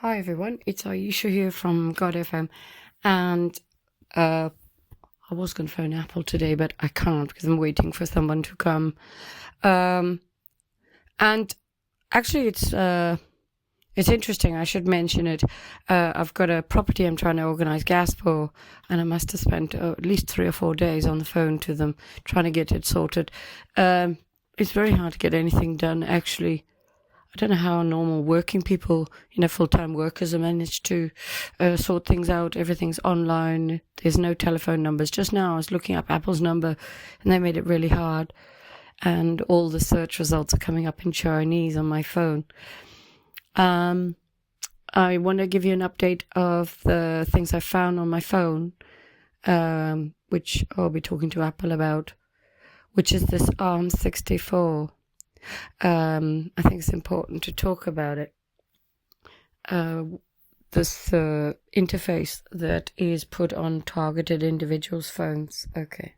Hi everyone, it's Ayesha here from godfm, and I was going to phone Apple today, but I can't because I'm waiting for someone to come. And actually, it's interesting. I should mention it. I've got a property I'm trying to organize gas for, and I must have spent at least 3 or 4 days on the phone to them trying to get it sorted. It's very hard to get anything done, actually. I don't know how normal working people, full-time workers have managed to sort things out. Everything's online. There's no telephone numbers. Just now I was looking up Apple's number and they made it really hard. And all the search results are coming up in Chinese on my phone. I want to give you an update of the things I found on my phone, which I'll be talking to Apple about, which is this ARM64. I think it's important to talk about it. This interface that is put on targeted individuals' phones. Okay.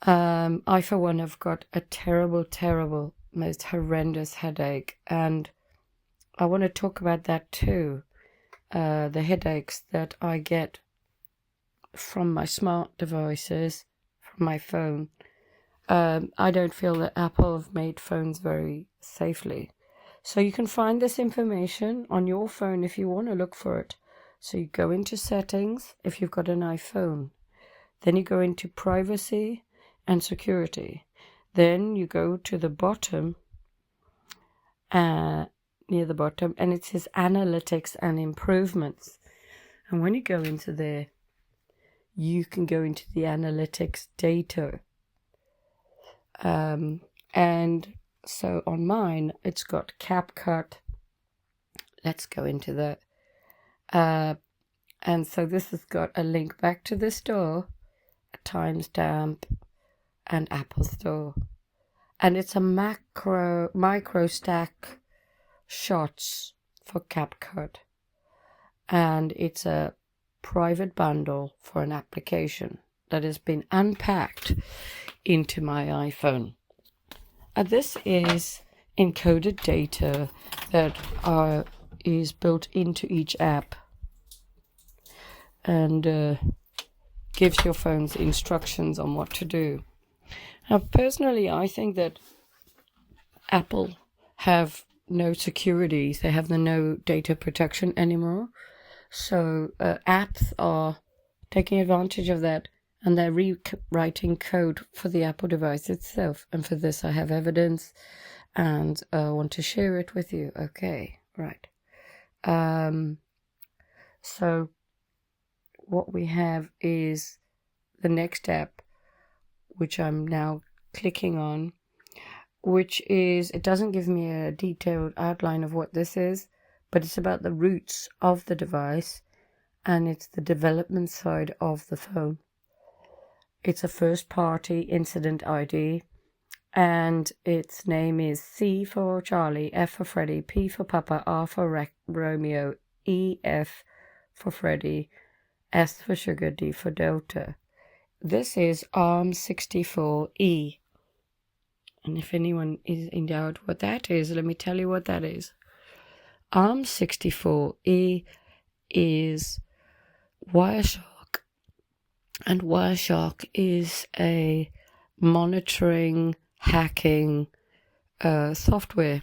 I, for one, have got a terrible, most horrendous headache, and I want to talk about that too. The headaches that I get from my smart devices, from my phone. I don't feel that Apple have made phones very safely. So you can find this information on your phone if you want to look for it. So you go into settings if you've got an iPhone. Then you go into privacy and security. Then you go to the bottom, near the bottom, and it says analytics and improvements. And when you go into there, you can go into the analytics data. And so on mine, it's got CapCut. Let's go into that. And so this has got a link back to the store, a timestamp, and Apple Store. And it's a micro stack shots for CapCut. And it's a private bundle for an application that has been unpacked into my iPhone. This is encoded data that is built into each app and gives your phones instructions on what to do. Now, personally, I think that Apple have no security. They have no data protection anymore. So apps are taking advantage of that, and they're rewriting code for the Apple device itself. And for this, I have evidence, and I want to share it with you. Okay, right. So what we have is the next app, which I'm now clicking on, which is, it doesn't give me a detailed outline of what this is, but it's about the roots of the device, and it's the development side of the phone. It's a first-party incident ID, and its name is C for Charlie, F for Freddy, P for Papa, R for Romeo, E, F for Freddy, S for Sugar, D for Delta. This is ARM64E. And if anyone is in doubt what that is, let me tell you what that is. ARM64E is Wireshark. And Wireshark is a monitoring, hacking software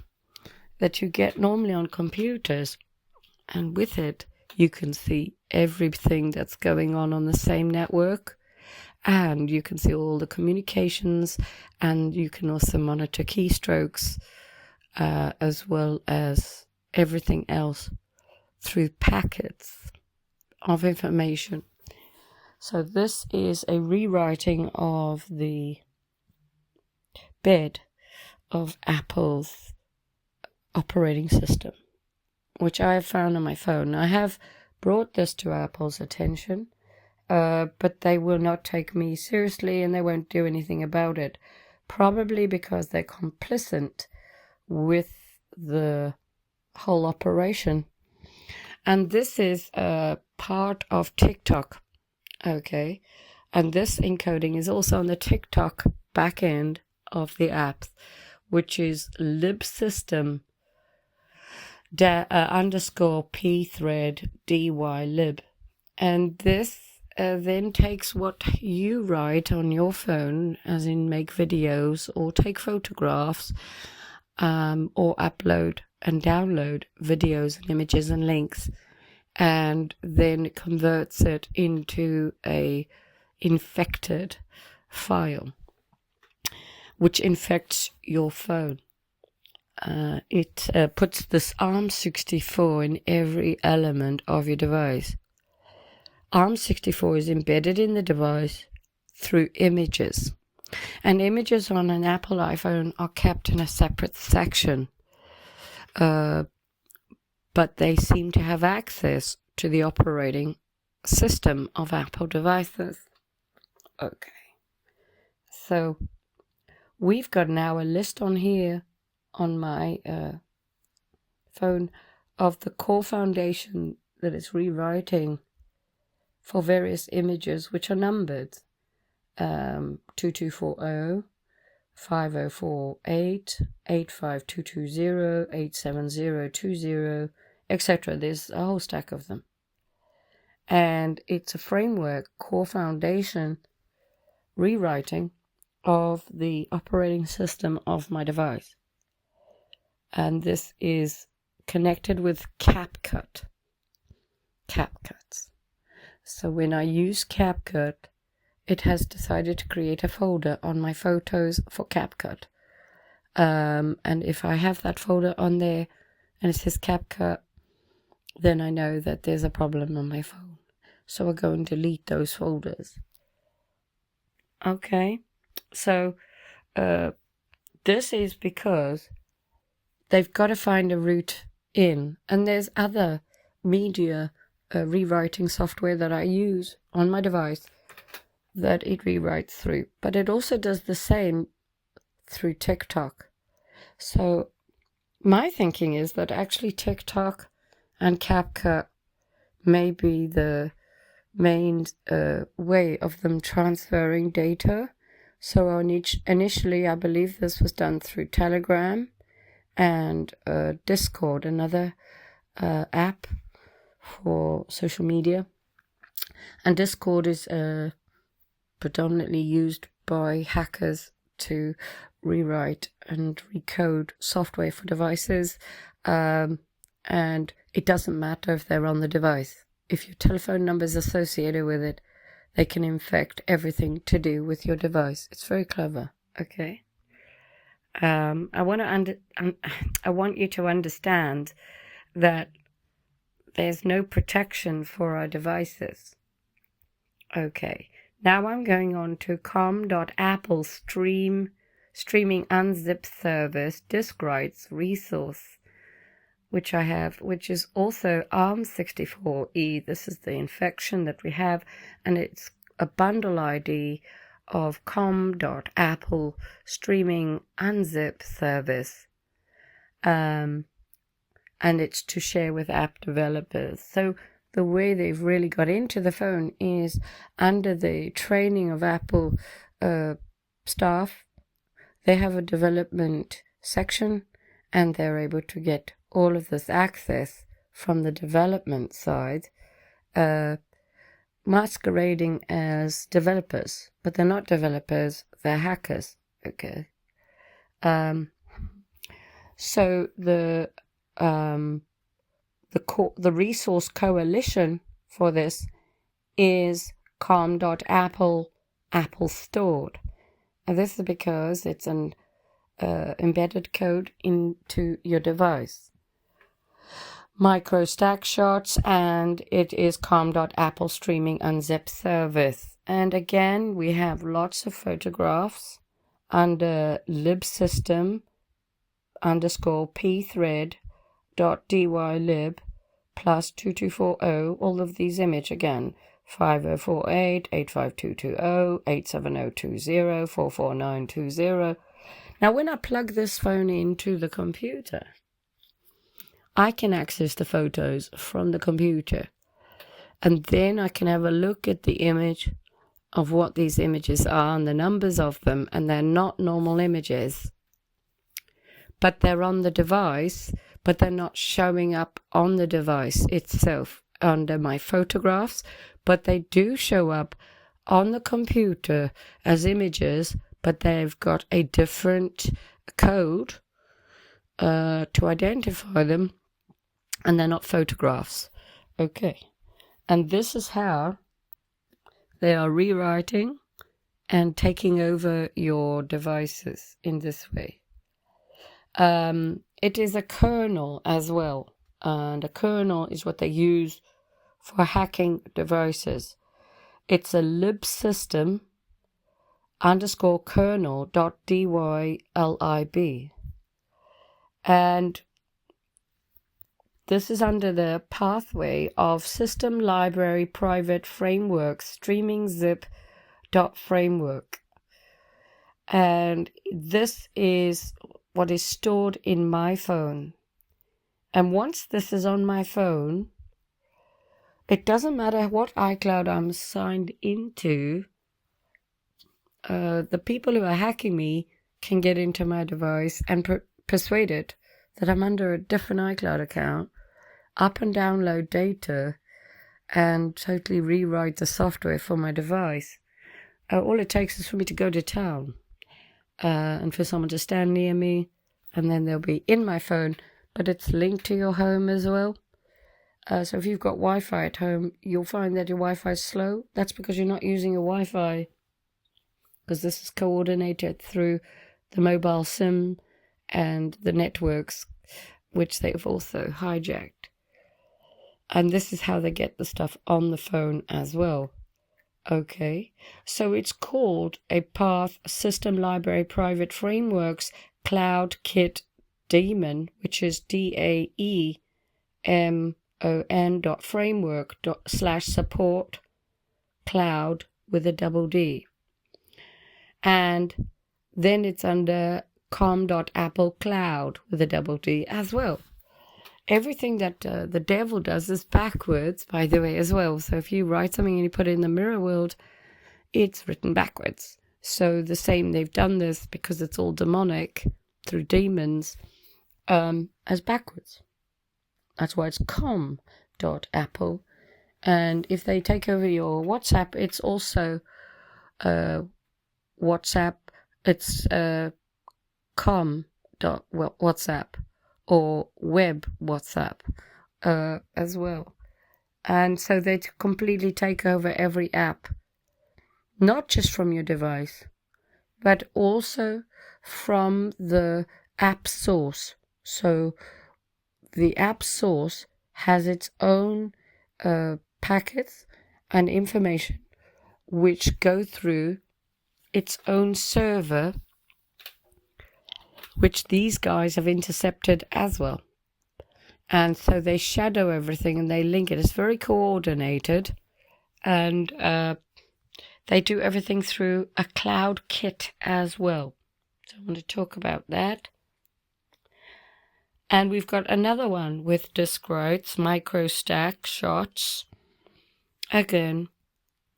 that you get normally on computers. And with it, you can see everything that's going on the same network. And you can see all the communications, and you can also monitor keystrokes, as well as everything else through packets of information. So this is a rewriting of the bed of Apple's operating system, which I have found on my phone. I have brought this to Apple's attention, but they will not take me seriously and they won't do anything about it, probably because they're complicit with the whole operation. And this is part of TikTok. Okay, and this encoding is also on the TikTok backend of the app, which is libsystem underscore p thread dylib. And this then takes what you write on your phone, as in make videos or take photographs, or upload and download videos and images and links, and then converts it into a infected file, which infects your phone. It puts this ARM64 in every element of your device. ARM64 is embedded in the device through images. And images on an Apple iPhone are kept in a separate section. But they seem to have access to the operating system of Apple devices. Okay. So we've got now a list on here on my phone of the core foundation that it's rewriting for various images, which are numbered 2240, 5048, 85220, 87020, etc. There's a whole stack of them. And it's a framework, core foundation, rewriting of the operating system of my device. And this is connected with CapCut. CapCuts. So when I use CapCut, it has decided to create a folder on my photos for CapCut. And if I have that folder on there and it says CapCut, then I know that there's a problem on my phone. So I go and delete those folders. Okay, so this is because they've got to find a route in. And there's other media rewriting software that I use on my device that it rewrites through. But it also does the same through TikTok. So my thinking is that actually TikTok and CapCut may be the main way of them transferring data. So initially, I believe this was done through Telegram and Discord, another app for social media. And Discord is predominantly used by hackers to rewrite and recode software for devices. And it doesn't matter if they're on the device. If your telephone number is associated with it, they can infect everything to do with your device. It's very clever. Okay. I want you to understand that there's no protection for our devices. Okay. Now I'm going on to com.apple streaming unzip service disk writes resource, which I have, which is also ARM64E. This is the infection that we have, and it's a bundle ID of com.apple streaming unzip service. And it's to share with app developers. So the way they've really got into the phone is under the training of Apple staff. They have a development section, and they're able to get all of this access from the development side, masquerading as developers, but they're not developers, they're hackers. Okay. So the resource coalition for this is com.apple Apple stored. And this is because it's an embedded code into your device. Micro stack shots, and it is com.apple streaming unzip service. And again, we have lots of photographs under libsystem underscore pthread.dylib plus 2240, all of these image again, 5048, 85220, 87020, 44920. Now when I plug this phone into the computer, I can access the photos from the computer, and then I can have a look at the image of what these images are and the numbers of them, and they're not normal images, but they're on the device, but they're not showing up on the device itself under my photographs, but they do show up on the computer as images, but they've got a different code to identify them, and they're not photographs. Okay. And this is how they are rewriting and taking over your devices in this way. It is a kernel as well, and a kernel is what they use for hacking devices. It's a libsystem _ kernel.dylib. And this is under the pathway of System Library Private Framework Streaming Zip .framework. And this is what is stored in my phone. And once this is on my phone, it doesn't matter what iCloud I'm signed into, the people who are hacking me can get into my device and persuade it that I'm under a different iCloud account, up and download data, and totally rewrite the software for my device. All it takes is for me to go to town and for someone to stand near me, and then they'll be in my phone, but it's linked to your home as well. So if you've got Wi-Fi at home, you'll find that your Wi-Fi is slow. That's because you're not using your Wi-Fi, because this is coordinated through the mobile SIM and the networks, which they've also hijacked. And this is how they get the stuff on the phone as well. Okay, so it's called a Path System Library Private Frameworks Cloud Kit Daemon, which is DAEMON.framework/support cloud with a double D. And then it's under com.apple cloud with a double D as well. Everything that the devil does is backwards, by the way, as well. So if you write something and you put it in the mirror world, it's written backwards. So the same, they've done this because it's all demonic through demons as backwards. That's why it's com.apple. And if they take over your WhatsApp, it's also WhatsApp. It's com.whatsapp or web WhatsApp as well. And so they completely take over every app, not just from your device, but also from the app source. So the app source has its own packets and information which go through its own server, which these guys have intercepted as well. And so they shadow everything and they link it. It's very coordinated, and they do everything through a cloud kit as well. So I want to talk about that. And we've got another one with disk writes, micro stack shots. Again,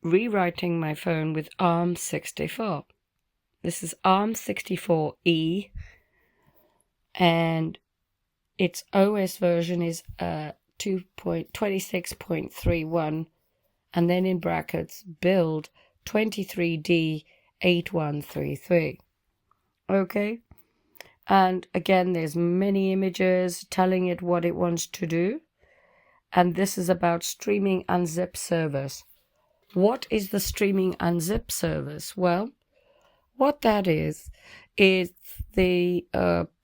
rewriting my phone with ARM64. This is ARM64E, and its OS version is 2.26.31, and then in brackets build 23D8133. Okay, and again there's many images telling it what it wants to do, and this is about streaming unzip service. What is the streaming unzip service? Well, what that is the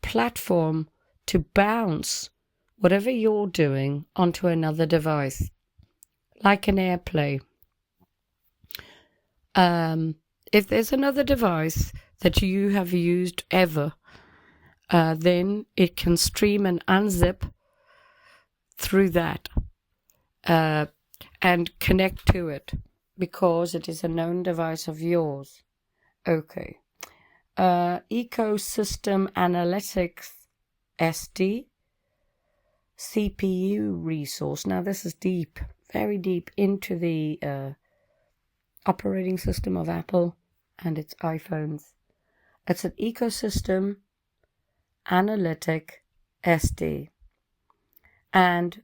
platform to bounce whatever you're doing onto another device, like an AirPlay. If there's another device that you have used ever, then it can stream and unzip through that and connect to it because it is a known device of yours. Okay. Ecosystem Analytics SD CPU resource. Now this is deep, very deep into the operating system of Apple and its iPhones. It's an ecosystem analytic SD. And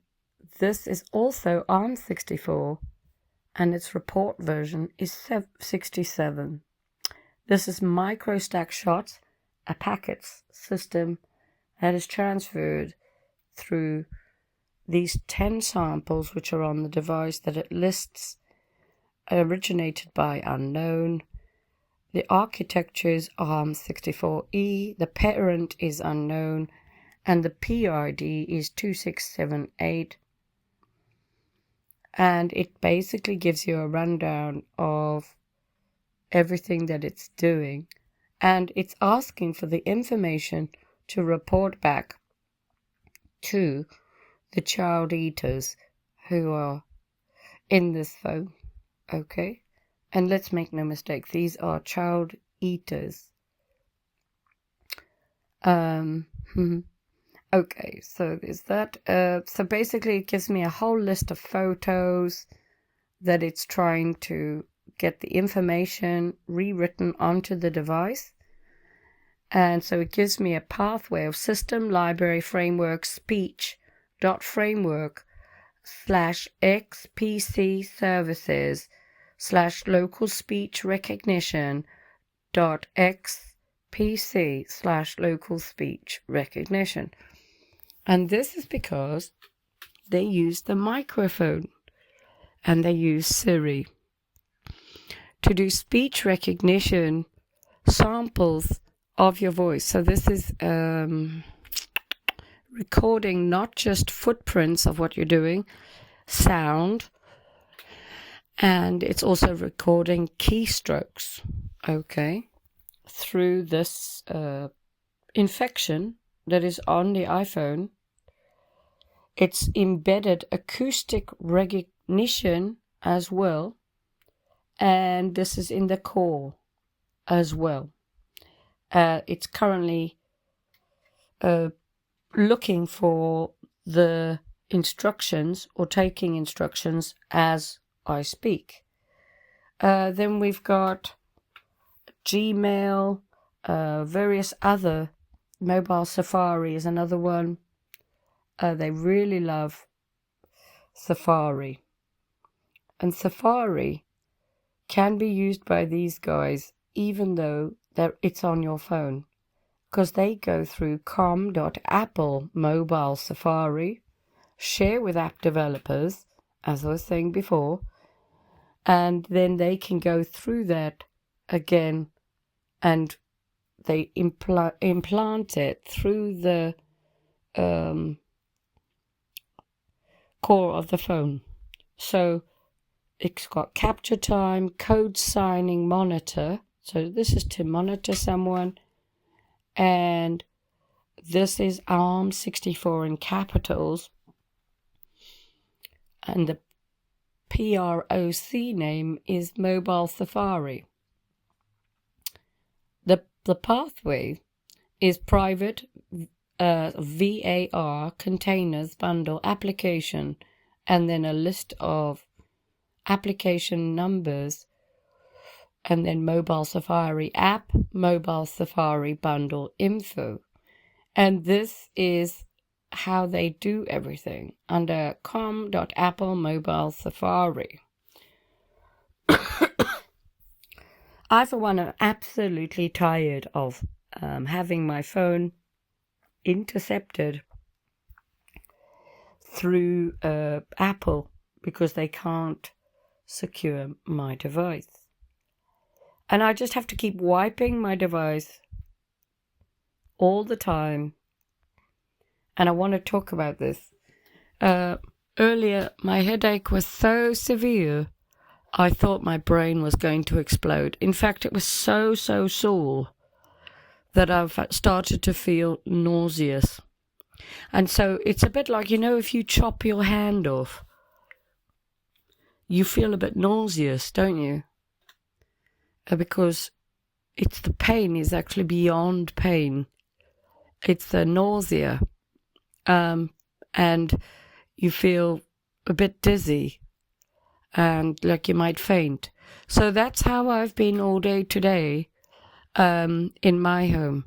this is also ARM64, and its report version is 67. This is microstack shots, a packets system that is transferred through these 10 samples which are on the device that it lists originated by unknown. The architecture is ARM64E, the parent is unknown, and the PID is 2678. And it basically gives you a rundown of everything that it's doing. And it's asking for the information to report back to the child eaters who are in this phone. Okay? And let's make no mistake, these are child eaters. Okay, so there's that. So basically it gives me a whole list of photos that it's trying to get the information rewritten onto the device. And so it gives me a pathway of system library framework speech dot framework /xpc services /local speech recognition dot xpc /local speech recognition. And this is because they use the microphone and they use Siri to do speech recognition samples of your voice. So this is recording not just footprints of what you're doing, sound, and it's also recording keystrokes, okay, through this infection that is on the iPhone. It's embedded acoustic recognition as well, and this is in the core as well. It's currently looking for the instructions or taking instructions as I speak. Then we've got Gmail, various other mobile. Safari is another one. They really love Safari. And Safari can be used by these guys even though it's on your phone, because they go through com.apple mobile Safari, share with app developers, as I was saying before, and then they can go through that again and they implant it through the core of the phone. So it's got capture time, code signing, monitor. So this is to monitor someone. And this is ARM64 in capitals. And the PROC name is Mobile Safari. The pathway is private VAR containers bundle application, and then a list of application numbers, and then Mobile Safari app, Mobile Safari bundle info. And this is how they do everything under com.apple mobile Safari. I, for one, am absolutely tired of having my phone intercepted through Apple because they can't secure my device. And I just have to keep wiping my device all the time. And I want to talk about this. Earlier, my headache was so severe, I thought my brain was going to explode. In fact, it was so sore that I've started to feel nauseous. And so it's a bit like, if you chop your hand off, you feel a bit nauseous, don't you? Because it's the pain is actually beyond pain. It's the nausea. And you feel a bit dizzy and like you might faint. So that's how I've been all day today in my home.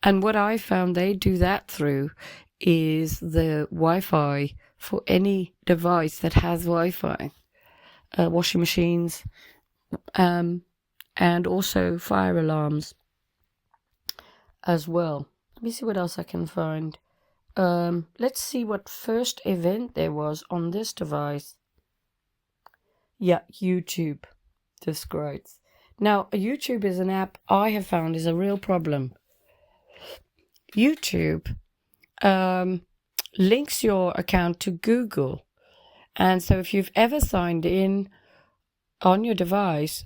And what I found they do that through is the Wi-Fi for any device that has Wi-Fi. Washing machines, and also fire alarms as well. Let me see what else I can find. Let's see what first event there was on this device. Yeah, YouTube describes. Now, YouTube is an app I have found is a real problem. YouTube links your account to Google. And so if you've ever signed in on your device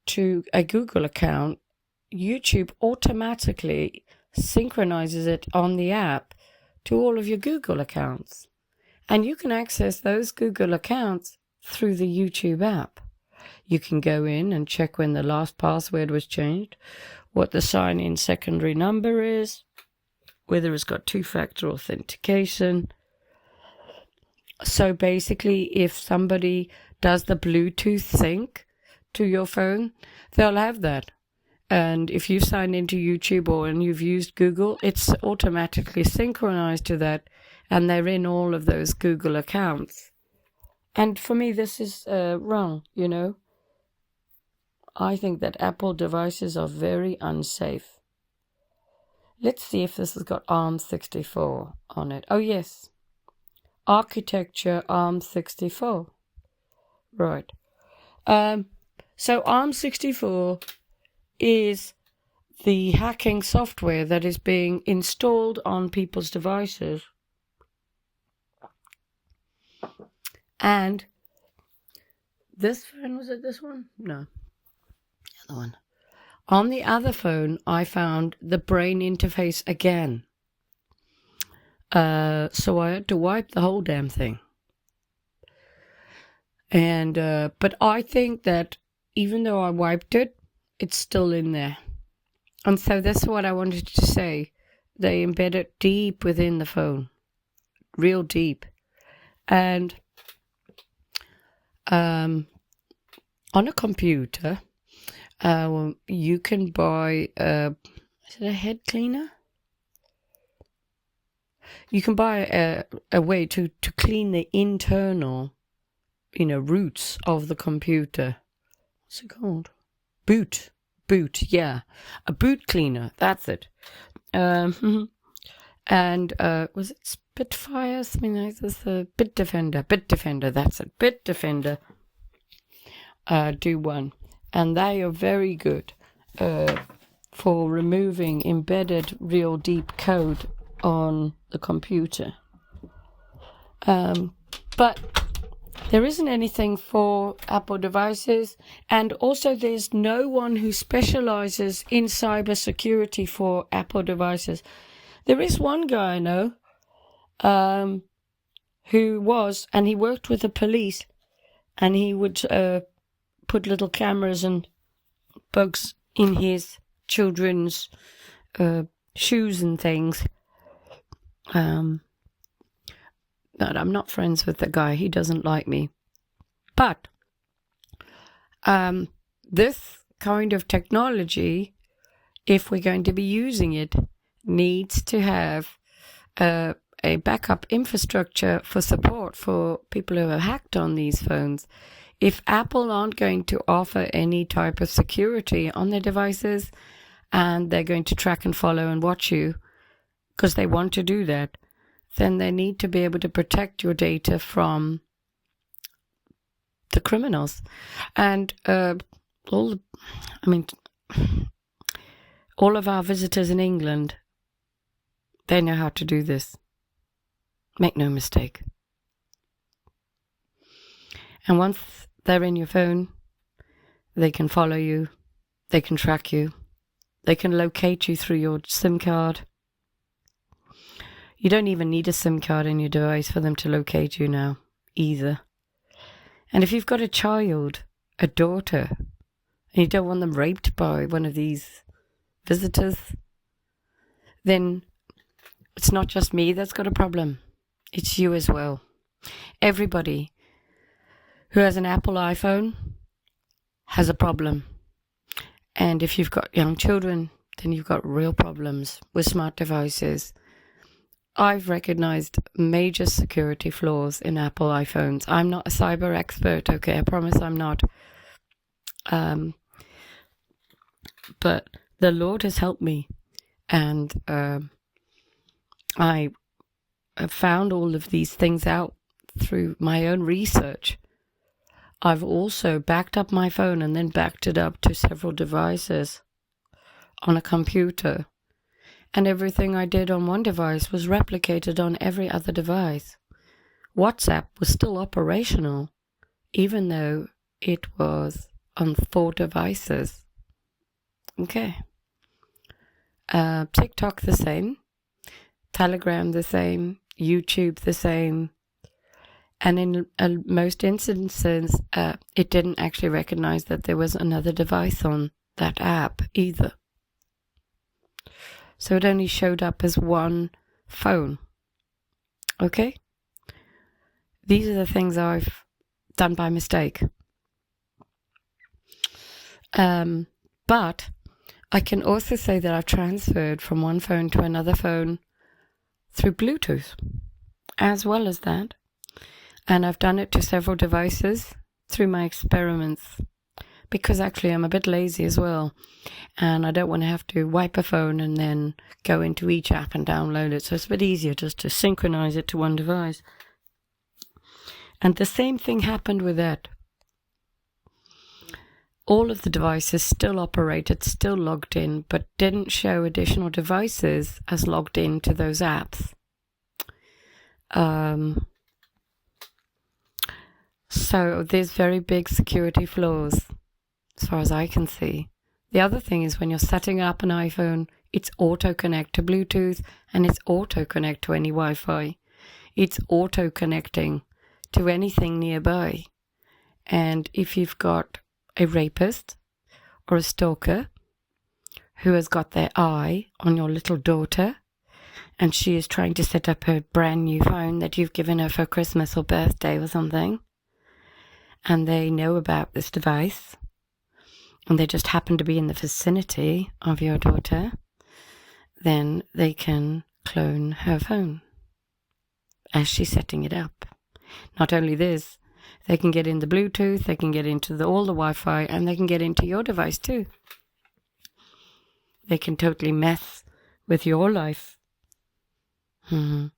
to a Google account, YouTube automatically synchronizes it on the app to all of your Google accounts. And you can access those Google accounts through the YouTube app. You can go in and check when the last password was changed, what the sign-in secondary number is, whether it's got two-factor authentication. So basically, if somebody does the Bluetooth sync to your phone, they'll have that. And if you sign into YouTube and you've used Google, it's automatically synchronized to that, and they're in all of those Google accounts. And for me, this is wrong, you know. I think that Apple devices are very unsafe. Let's see if this has got ARM64 on it. Oh, yes. Architecture ARM64. Right. So ARM64 is the hacking software that is being installed on people's devices. And this phone, was it this one? No. The other one. On the other phone, I found the brain interface again. So I had to wipe the whole damn thing. And but I think that even though I wiped it, it's still in there. And so that's what I wanted to say. They embed it deep within the phone. Real deep. And on a computer, you can buy is it a head cleaner? You can buy a way to clean the internal, roots of the computer. What's it called? Boot, yeah. A boot cleaner, that's it. And was it Spitfire? Something like this? Bitdefender, that's it. Bitdefender do one. And they are very good for removing embedded real deep code on the computer. But there isn't anything for Apple devices, and also there's no one who specializes in cybersecurity for Apple devices. There is one guy I know who he worked with the police, and he would put little cameras and bugs in his children's shoes and things. But I'm not friends with the guy. He doesn't like me. But this kind of technology, if we're going to be using it, needs to have a backup infrastructure for support for people who are hacked on these phones. If Apple aren't going to offer any type of security on their devices, and they're going to track and follow and watch you because they want to do that, then they need to be able to protect your data from the criminals. And all of our visitors in England, they know how to do this. Make no mistake. And once they're in your phone, they can follow you, they can track you, they can locate you through your SIM card. You don't even need a SIM card in your device for them to locate you now, either. And if you've got a child, a daughter, and you don't want them raped by one of these visitors, then it's not just me that's got a problem. It's you as well. Everybody who has an Apple iPhone has a problem. And if you've got young children, then you've got real problems with smart devices. I've recognized major security flaws in Apple iPhones. I'm not a cyber expert, okay? I promise I'm not. But the Lord has helped me, and I have found all of these things out through my own research. I've also backed up my phone and then backed it up to several devices on a computer. And everything I did on one device was replicated on every other device. WhatsApp was still operational, even though it was on 4 devices. Okay. TikTok the same. Telegram the same. YouTube the same. And in most instances, it didn't actually recognize that there was another device on that app either. So it only showed up as one phone. Okay? These are the things I've done by mistake. But I can also say that I've transferred from one phone to another phone through Bluetooth, as well as that. And I've done it to several devices through my experiments, because actually I'm a bit lazy as well, and I don't want to have to wipe a phone and then go into each app and download it. So it's a bit easier just to synchronize it to one device. And the same thing happened with that. All of the devices still operated, still logged in, but didn't show additional devices as logged in to those apps. So there's very big security flaws, as far as I can see. The other thing is when you're setting up an iPhone, it's auto-connect to Bluetooth and it's auto-connect to any Wi-Fi. It's auto-connecting to anything nearby. And if you've got a rapist or a stalker who has got their eye on your little daughter and she is trying to set up her brand new phone that you've given her for Christmas or birthday or something, and they know about this device, and they just happen to be in the vicinity of your daughter, then they can clone her phone as she's setting it up. Not only this, they can get in the Bluetooth, they can get into all the Wi-Fi, and they can get into your device too. They can totally mess with your life. You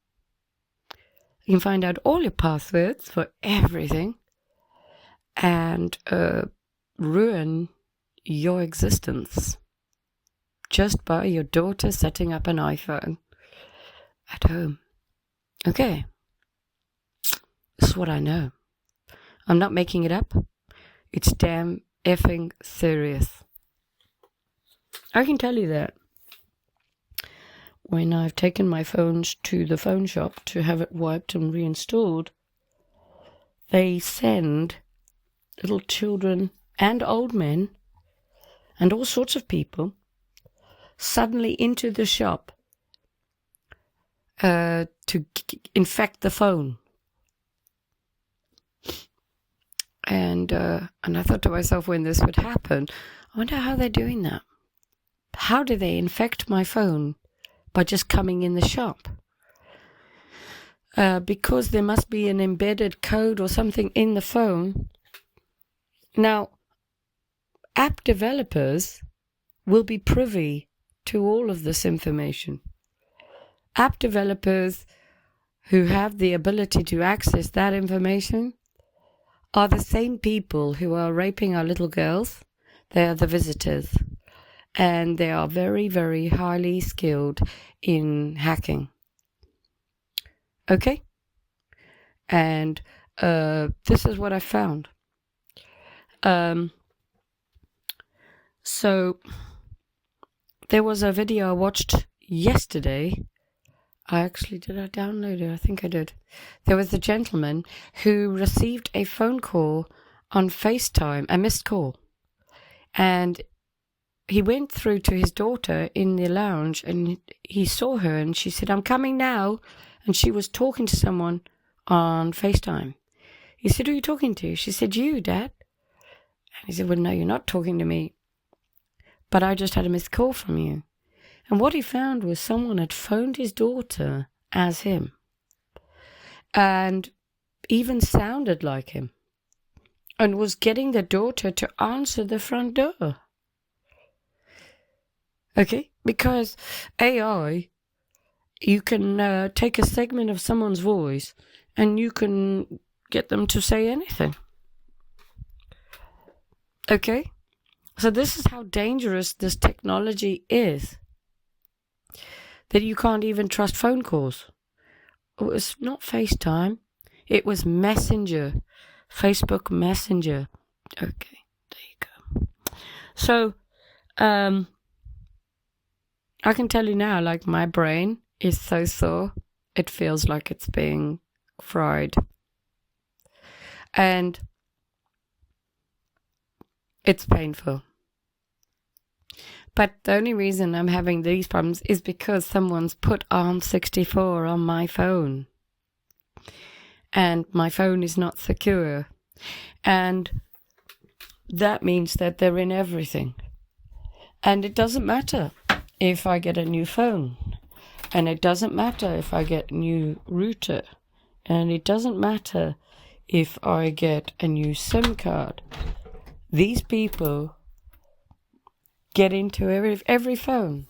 can find out all your passwords for everything and ruin your existence just by your daughter setting up an iPhone at home. Okay. This is what I know. I'm not making it up. It's damn effing serious. I can tell you that. When I've taken my phones to the phone shop to have it wiped and reinstalled, they send little children and old men and all sorts of people suddenly into the shop to infect the phone. And I thought to myself, when this would happen, I wonder how they're doing that. How do they infect my phone by just coming in the shop? Because there must be an embedded code or something in the phone. Now, app developers will be privy to all of this information. App developers who have the ability to access that information are the same people who are raping our little girls. They are the visitors. And they are very, very highly skilled in hacking. Okay? And this is what I found. So there was a video I watched yesterday. Did I download it? I think I did. There was a gentleman who received a phone call on FaceTime, a missed call. And he went through to his daughter in the lounge and he saw her and she said, "I'm coming now." And she was talking to someone on FaceTime. He said, "Who are you talking to?" She said, "You, Dad." And he said, "Well, no, you're not talking to me. But I just had a missed call from you." And what he found was someone had phoned his daughter as him and even sounded like him and was getting the daughter to answer the front door. Okay? Because AI, you can take a segment of someone's voice and you can get them to say anything. Okay? So this is how dangerous this technology is. That you can't even trust phone calls. It was not FaceTime. It was Messenger. Facebook Messenger. Okay, there you go. So, I can tell you now, like, my brain is so sore. It feels like it's being fried. And it's painful. But the only reason I'm having these problems is because someone's put ARM64 on my phone. And my phone is not secure. And that means that they're in everything. And it doesn't matter if I get a new phone. And it doesn't matter if I get a new router. And it doesn't matter if I get a new SIM card. These people get into every phone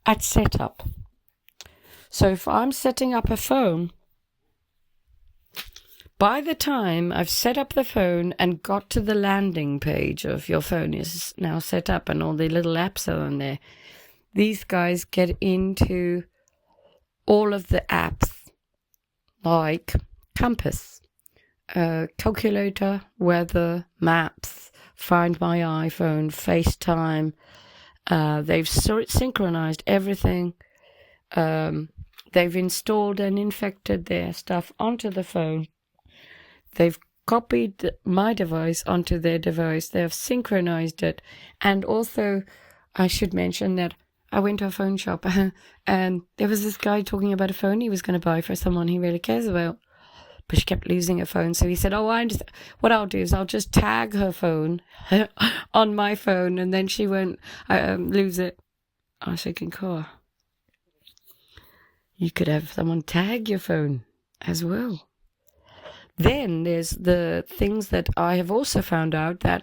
at setup. So if I'm setting up a phone, by the time I've set up the phone and got to the landing page of your phone is now set up and all the little apps are on there, these guys get into all of the apps like Compass, calculator, weather, maps, Find My iPhone, FaceTime. They've synchronized everything. They've installed and infected their stuff onto the phone. They've copied my device onto their device. They've synchronized it. And also, I should mention that I went to a phone shop and there was this guy talking about a phone he was going to buy for someone he really cares about. But she kept losing her phone. So he said, oh, I understand. What I'll do is I'll just tag her phone on my phone and then she won't lose it. I was thinking, cool. You could have someone tag your phone as well. Then there's the things that I have also found out that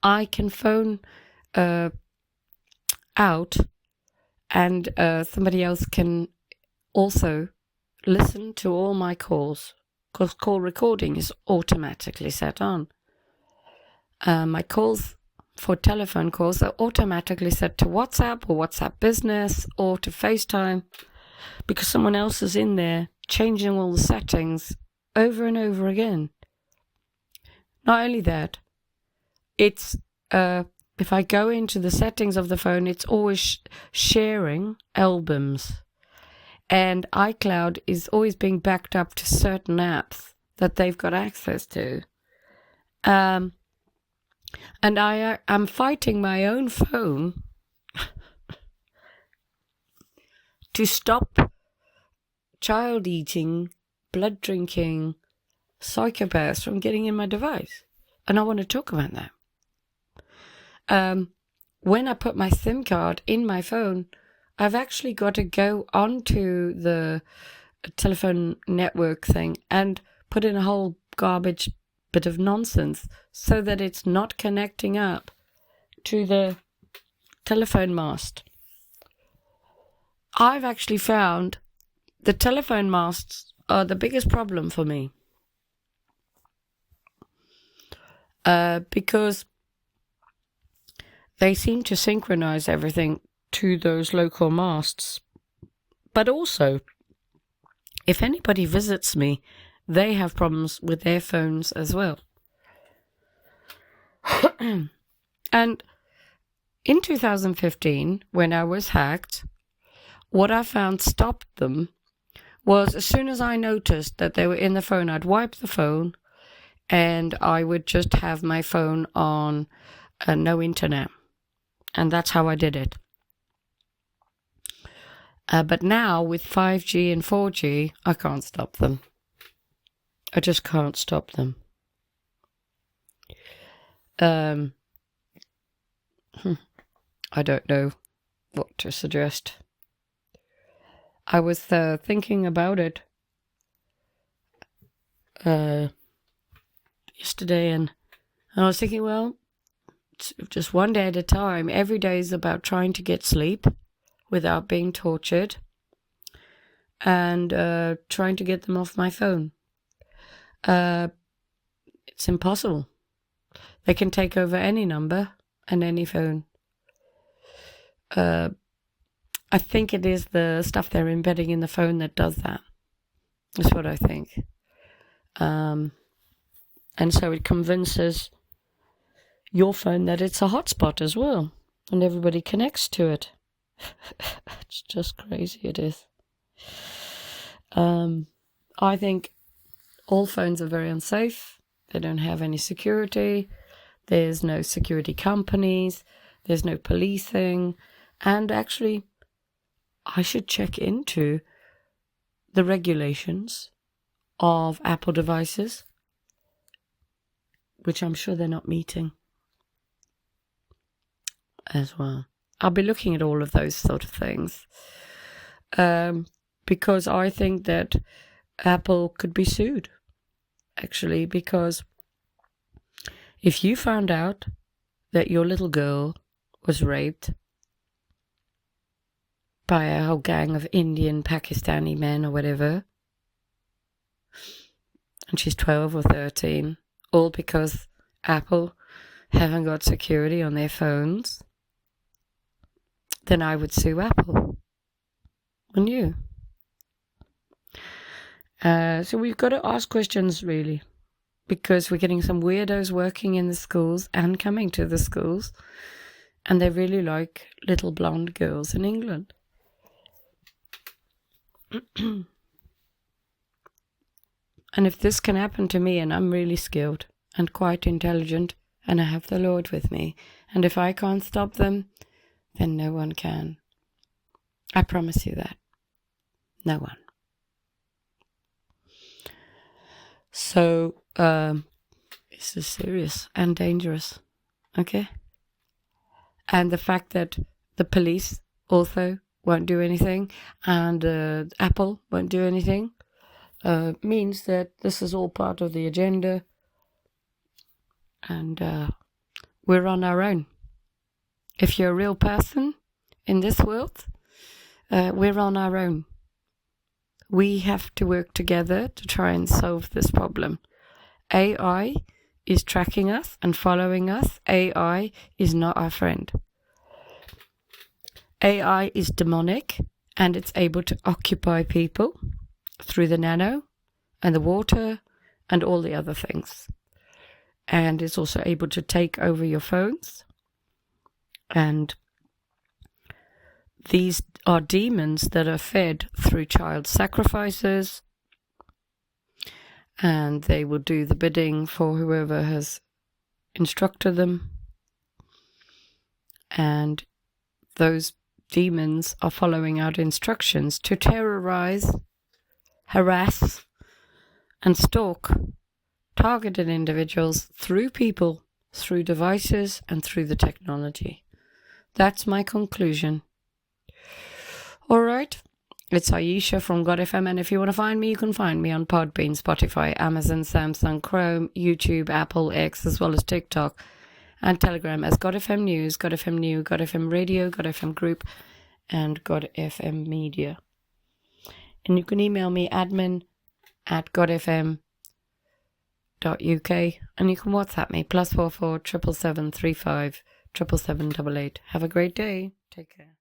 I can phone out and somebody else can also listen to all my calls, because call recording is automatically set on. My calls for telephone calls are automatically set to WhatsApp or WhatsApp Business or to FaceTime, because someone else is in there changing all the settings over and over again. Not only that, it's if I go into the settings of the phone, it's always sharing albums. And iCloud is always being backed up to certain apps that they've got access to. And I'm fighting my own phone to stop child eating, blood drinking psychopaths from getting in my device. And I want to talk about that. When I put my SIM card in my phone, I've actually got to go onto the telephone network thing and put in a whole garbage bit of nonsense so that it's not connecting up to the telephone mast. I've actually found the telephone masts are the biggest problem for me. Because they seem to synchronize everything to those local masts. But also, if anybody visits me, they have problems with their phones as well. And in 2015, when I was hacked, what I found stopped them was as soon as I noticed that they were in the phone, I'd wipe the phone and I would just have my phone on no internet. And that's how I did it. But now with 5G and 4G, I can't stop them. I just can't stop them. I don't know what to suggest. I was thinking about it yesterday, and I was thinking, well, it's just one day at a time. Every day is about trying to get sleep without being tortured, and trying to get them off my phone. It's impossible. They can take over any number and any phone. I think it is the stuff they're embedding in the phone that does that. That's what I think. And so it convinces your phone that it's a hotspot as well, and everybody connects to it. It's just crazy, it is. I think all phones are very unsafe. They don't have any security. There's no security companies. There's no policing. And actually, I should check into the regulations of Apple devices, which I'm sure they're not meeting as well. I'll be looking at all of those sort of things, because I think that Apple could be sued, actually, because if you found out that your little girl was raped by a whole gang of Indian, Pakistani men or whatever, and she's 12 or 13, all because Apple haven't got security on their phones, then I would sue Apple. Wouldn't you? So we've got to ask questions, really, because we're getting some weirdos working in the schools and coming to the schools, and they really like little blonde girls in England. And if this can happen to me, and I'm really skilled and quite intelligent, and I have the Lord with me, and if I can't stop them, then no one can. I promise you that. No one. So, this is serious and dangerous, okay? And the fact that the police also won't do anything, and Apple won't do anything, means that this is all part of the agenda, and we're on our own. If you're a real person in this world, we're on our own. We have to work together to try and solve this problem. AI is tracking us and following us. AI is not our friend. AI is demonic, and it's able to occupy people through the nano and the water and all the other things. And it's also able to take over your phones. And these are demons that are fed through child sacrifices, and they will do the bidding for whoever has instructed them. And those demons are following out instructions to terrorize, harass, and stalk targeted individuals through people, through devices, and through the technology. That's my conclusion. All right, it's Ayesha from godfm, and if you want to find me, you can find me on Podbean, Spotify, Amazon, Samsung, Chrome, YouTube, Apple, X, as well as TikTok and Telegram as godfm News, godfm New, godfm Radio, godfm Group, and godfm Media. And you can email me admin@godfm.uk, and you can WhatsApp me +44 777 35 777 88. Have a great day. Take care.